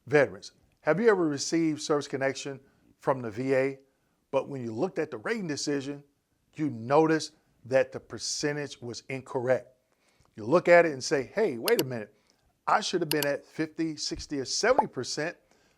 Veterans, have you ever received service connection from the VA, but when you looked at the rating decision, you noticed that the percentage was incorrect? You look at it and say, hey, wait a minute, I should have been at 50, 60, or 70%,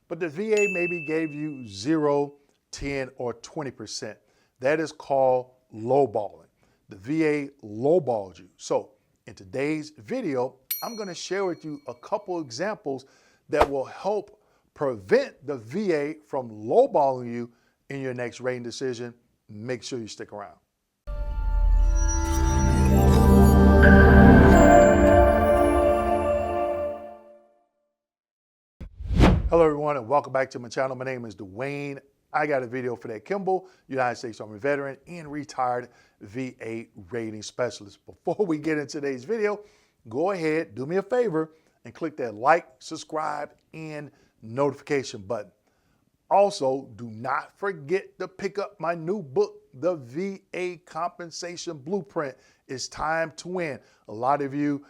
but the VA maybe gave you 0, 10, or 20%. That is called lowballing. The VA lowballed you. So in today's video, I'm going to share with you a couple examples that will help prevent the VA from lowballing you in your next rating decision. Make sure you stick around. Hello everyone and welcome back to my channel. My name is Dwayne. I got a video for that Kimball, United States Army veteran and retired VA rating specialist. Before we get into today's video, go ahead, do me a favor and click that like, subscribe, and notification button. Also, do not forget to pick up my new book, The VA Compensation Blueprint. It's time to win. A lot of you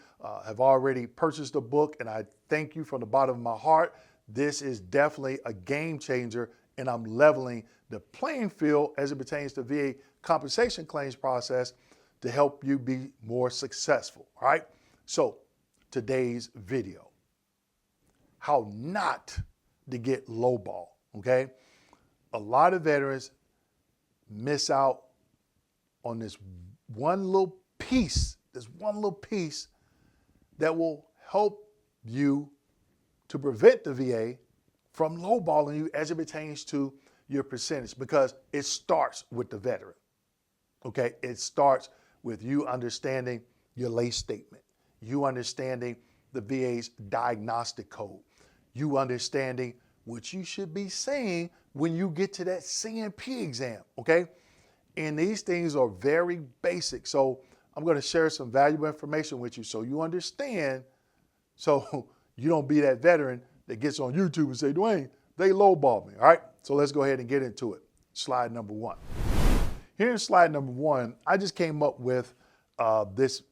have already purchased the book, and I thank you from the bottom of my heart. This is definitely a game changer, and I'm leveling the playing field as it pertains to VA compensation claims process to help you be more successful. All right. So today's video, how not to get lowball. Okay. A lot of veterans miss out on this one little piece that will help you to prevent the VA from lowballing you as it pertains to your percentage, because it starts with the veteran. Okay. It starts with you understanding your lay statement, you understanding the VA's diagnostic code, you understanding what you should be saying when you get to that CNP exam, okay? And these things are very basic. So I'm going to share some valuable information with you so you understand, so you don't be that veteran that gets on YouTube and say, Dwayne, they lowballed me, all right? So let's go ahead and get into it. Slide number one. Here in slide number one, I just came up with this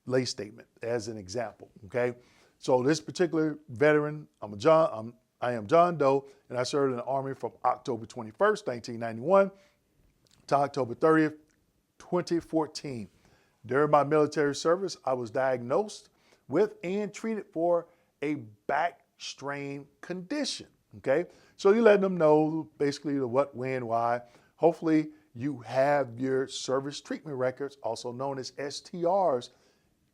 lay statement as an example, okay? So this particular veteran, I am John Doe, and I served in the Army from October 21st, 1991 to October 30th, 2014. During my military service, I was diagnosed with and treated for a back strain condition, okay? So you let them know basically the what, when, why. Hopefully you have your service treatment records, also known as STRs,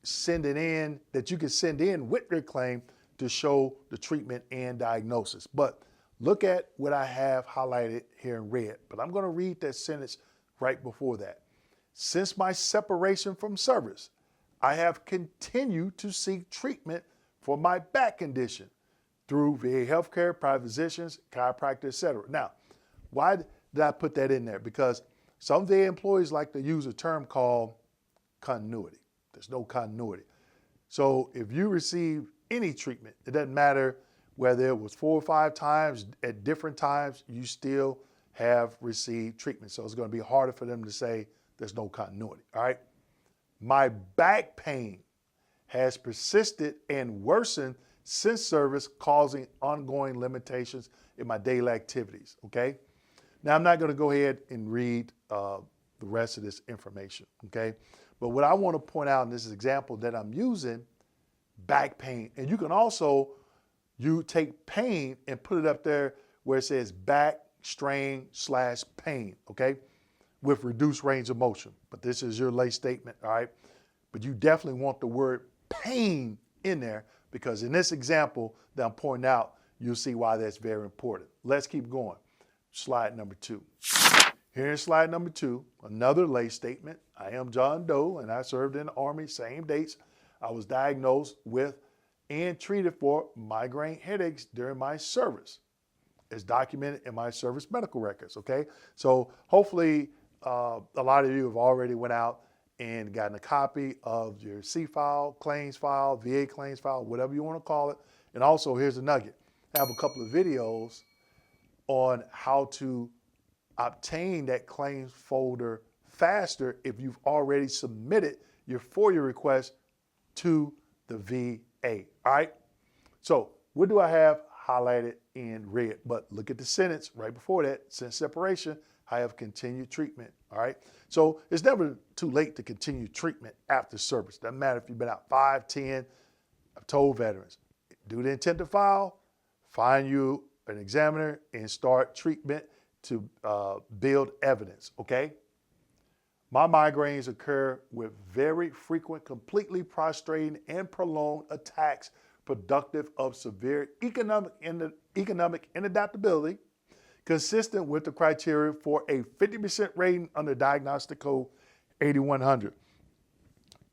that you can send in with your claim to show the treatment and diagnosis. But look at what I have highlighted here in red, but I'm going to read that sentence right before that. Since my separation from service, I have continued to seek treatment for my back condition through VA healthcare, private physicians, chiropractor, etc. Now, why did I put that in there? Because some VA employees like to use a term called continuity. There's no continuity. So if you receive any treatment, it doesn't matter whether it was 4 or 5 times at different times, you still have received treatment. So it's going to be harder for them to say there's no continuity. All right. My back pain has persisted and worsened since service, causing ongoing limitations in my daily activities. Okay. Now I'm not going to go ahead and read the rest of this information. Okay. But what I want to point out in this example that I'm using, back pain, and you can also, you take pain and put it up there where it says back strain / pain, okay, with reduced range of motion. But this is your lay statement, all right? But you definitely want the word pain in there, because in this example that I'm pointing out, you'll see why that's very important. Let's keep going. Slide number 2. Here in slide number 2, another lay statement. I am John Doe, and I served in the Army, same dates. I was diagnosed with and treated for migraine headaches during my service, as documented in my service medical records, okay? So hopefully a lot of you have already went out and gotten a copy of your C-file, claims file, VA claims file, whatever you want to call it. And also, here's a nugget. I have a couple of videos on how to obtain that claims folder faster if you've already submitted your FOIA request to the VA. All right. So what do I have highlighted in red. But look at the sentence right before that. Since separation, I have continued treatment. All right. So it's never too late to continue treatment after service. Doesn't matter if you've been out 5, 10. I've told veterans, do the intent to file, find you an examiner, and start treatment to build evidence. Okay. My migraines occur with very frequent, completely prostrating and prolonged attacks productive of severe economic inadaptability, consistent with the criteria for a 50% rating under Diagnostic Code 8100.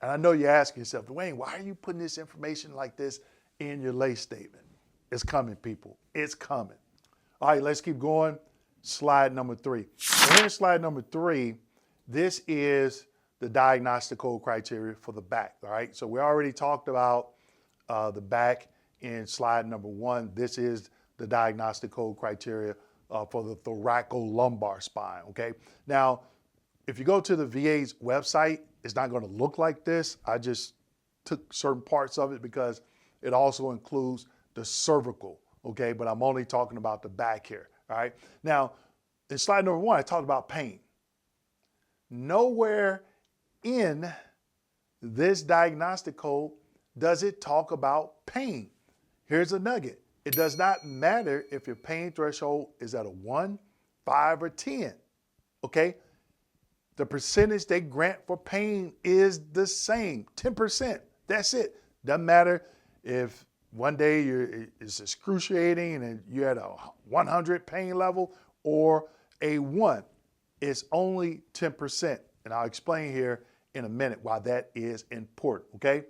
And I know you're asking yourself, Dwayne, why are you putting this information like this in your lay statement? It's coming, people. It's coming. All right, let's keep going. Slide number 3. So here's slide number 3. This is the diagnostic code criteria for the back. All right, so we already talked about the back in slide number 1. This is the diagnostic code criteria for the thoracolumbar spine. Okay, now if you go to the VA's website, it's not going to look like this. I just took certain parts of it because it also includes the cervical. Okay, but I'm only talking about the back here. All right, now in slide number 1, I talked about pain. Nowhere in this diagnostic code does it talk about pain. Here's a nugget. It does not matter if your pain threshold is at a 1, 5, or 10, okay? The percentage they grant for pain is the same, 10%. That's it. Doesn't matter if one day it's excruciating and you're at a 100 pain level or a 1. It's only 10%. And I'll explain here in a minute why that is important, okay?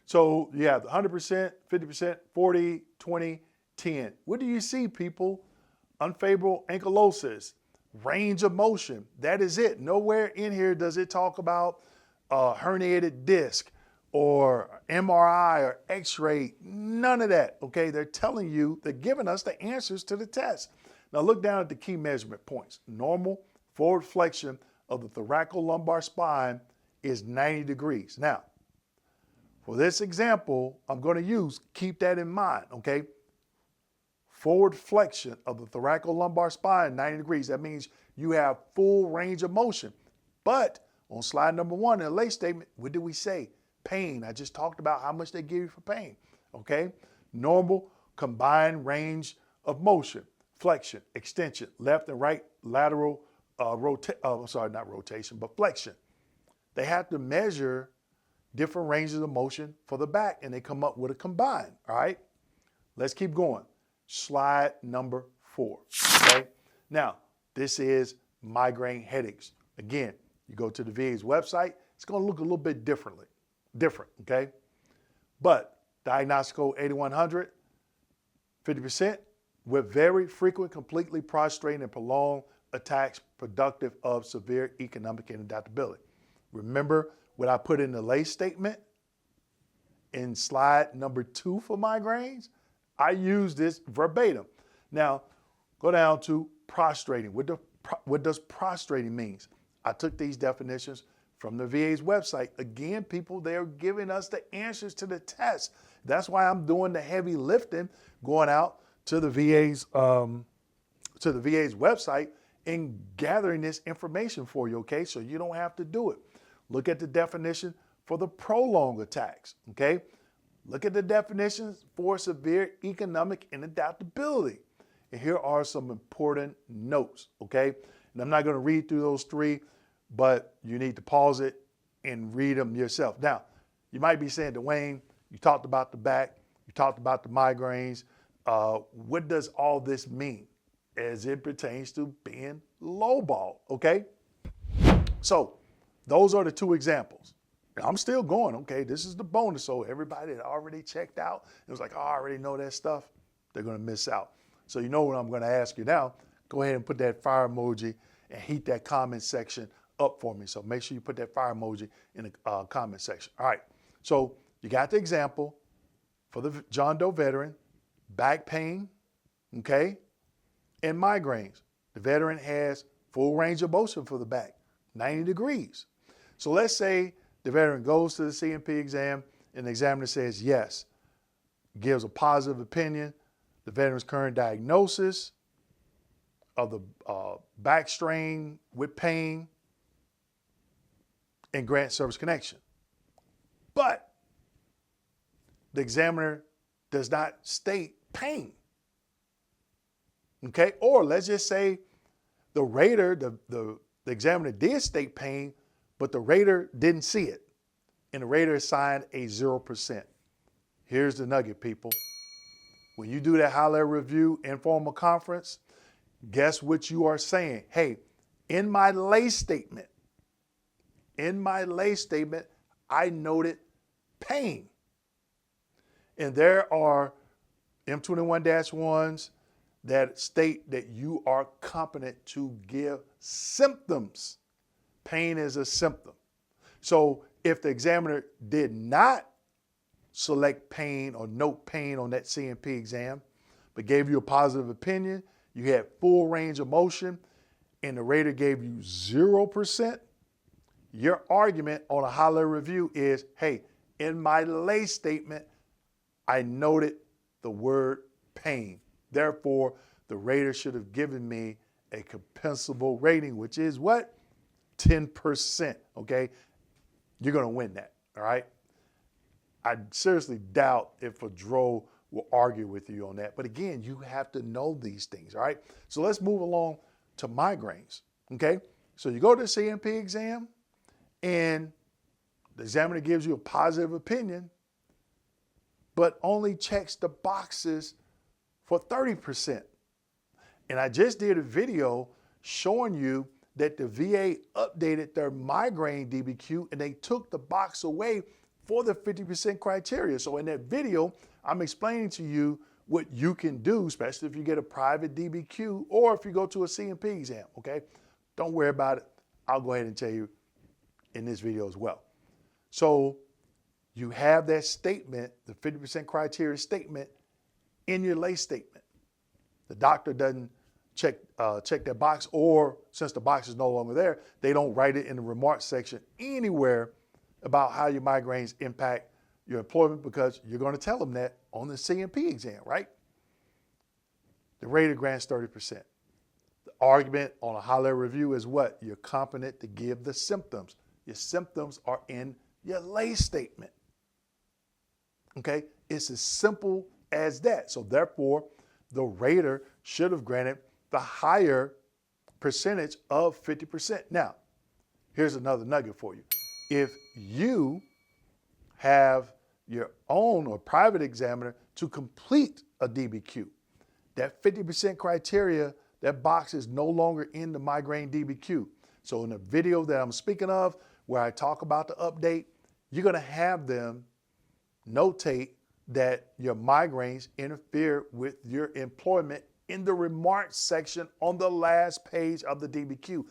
So you have 100%, 50%, 40, 20, 10. What do you see, people? Unfavorable ankylosis, range of motion. That is it. Nowhere in here does it talk about herniated disc or MRI or X-ray. None of that, okay? They're telling you, they're giving us the answers to the test. Now look down at the key measurement points. Normal forward flexion of the thoracolumbar spine is 90 degrees. Now, for this example, I'm going to use, keep that in mind, okay? Forward flexion of the thoracolumbar spine, 90 degrees. That means you have full range of motion. But on slide number 1 in the lay statement, what did we say? Pain. I just talked about how much they give you for pain, okay? Normal combined range of motion, flexion, extension, left and right lateral flexion. They have to measure different ranges of motion for the back, and they come up with a combined, all right? Let's keep going. Slide number 4, okay? Now, this is migraine headaches. Again, you go to the VA's website, it's gonna look a little bit different, okay? But Diagnostic Code 8100, 50%, with very frequent, completely prostrating and prolonged attacks productive of severe economic inadaptability. Remember what I put in the lay statement in slide number 2 for migraines? I use this verbatim. Now, go down to prostrating. What does prostrating mean? I took these definitions from the VA's website. Again, people, they're giving us the answers to the test. That's why I'm doing the heavy lifting, going out to the VA's website and gathering this information for you, okay? So you don't have to do it. Look at the definition for the prolonged attacks, okay? Look at the definitions for severe economic inadaptability. And here are some important notes, okay? And I'm not going to read through those 3, but you need to pause it and read them yourself. Now, you might be saying, Dwayne, you talked about the back, you talked about the migraines. What does all this mean as it pertains to being lowball, okay? So those are the 2 examples. I'm still going, okay? This is the bonus. So everybody that already checked out, it was like, oh, I already know that stuff, they're going to miss out. So you know what I'm going to ask you now. Go ahead and put that fire emoji and heat that comment section up for me. So make sure you put that fire emoji in the comment section. All right. So you got the example for the John Doe veteran, back pain, okay, and migraines. The veteran has full range of motion for the back, 90 degrees. So let's say the veteran goes to the CMP exam and the examiner says yes, gives a positive opinion. the veteran's current diagnosis of the back strain with pain, and grant service connection. But the examiner does not state pain. Okay? Or let's just say the rater, the examiner did state pain, but the rater didn't see it. And the rater assigned a 0%. Here's the nugget, people. When you do that high-level review informal conference, guess what you are saying? Hey, in my lay statement, I noted pain. And there are M21-1s that state that you are competent to give symptoms. Pain is a symptom. So if the examiner did not select pain or note pain on that CMP exam, but gave you a positive opinion, you had full range of motion, and the rater gave you 0%, your argument on a high-level review is, hey, in my lay statement, I noted the word pain. Therefore, the rater should have given me a compensable rating, which is what? 10%, okay? You're going to win that, all right? I seriously doubt if a DRO will argue with you on that. But again, you have to know these things, all right? So let's move along to migraines, okay? So you go to the CMP exam, and the examiner gives you a positive opinion, but only checks the boxes for 30%. And I just did a video showing you that the VA updated their migraine DBQ and they took the box away for the 50% criteria. So in that video, I'm explaining to you what you can do, especially if you get a private DBQ or if you go to a CMP exam, okay? Don't worry about it. I'll go ahead and tell you in this video as well. So you have that statement, the 50% criteria statement, in your lay statement. The doctor doesn't check that box, or since the box is no longer there, they don't write it in the remarks section anywhere about how your migraines impact your employment, because you're going to tell them that on the CMP exam, right? The rater grants 30%. The argument on a high-level review is what? You're competent to give the symptoms. Your symptoms are in your lay statement. Okay? It's as simple as that. So therefore, the rater should have granted the higher percentage of 50%. Now, here's another nugget for you. If you have your own or private examiner to complete a DBQ, that 50% criteria, that box is no longer in the migraine DBQ. So in the video that I'm speaking of, where I talk about the update, you're going to have them notate that your migraines interfere with your employment in the remarks section on the last page of the DBQ.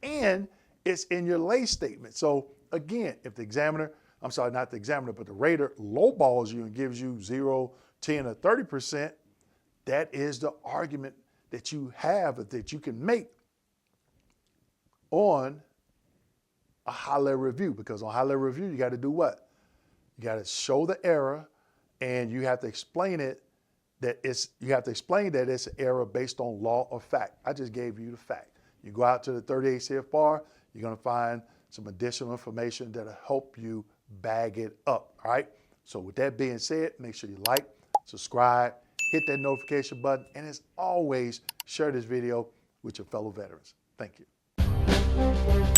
And it's in your lay statement. So again, if the examiner, I'm sorry, not the examiner, but the rater lowballs you and gives you 0, 10, or 30%, that is the argument that you have, that you can make on a high-level review. Because on high-level review, you got to do what? You got to show the error, and you have to explain it, you have to explain that it's an error based on law or fact. I just gave you the fact. You go out to the 38 CFR, you're going to find some additional information that'll help you bag it up, all right? So with that being said, make sure you like, subscribe, hit that notification button, and as always, share this video with your fellow veterans. Thank you.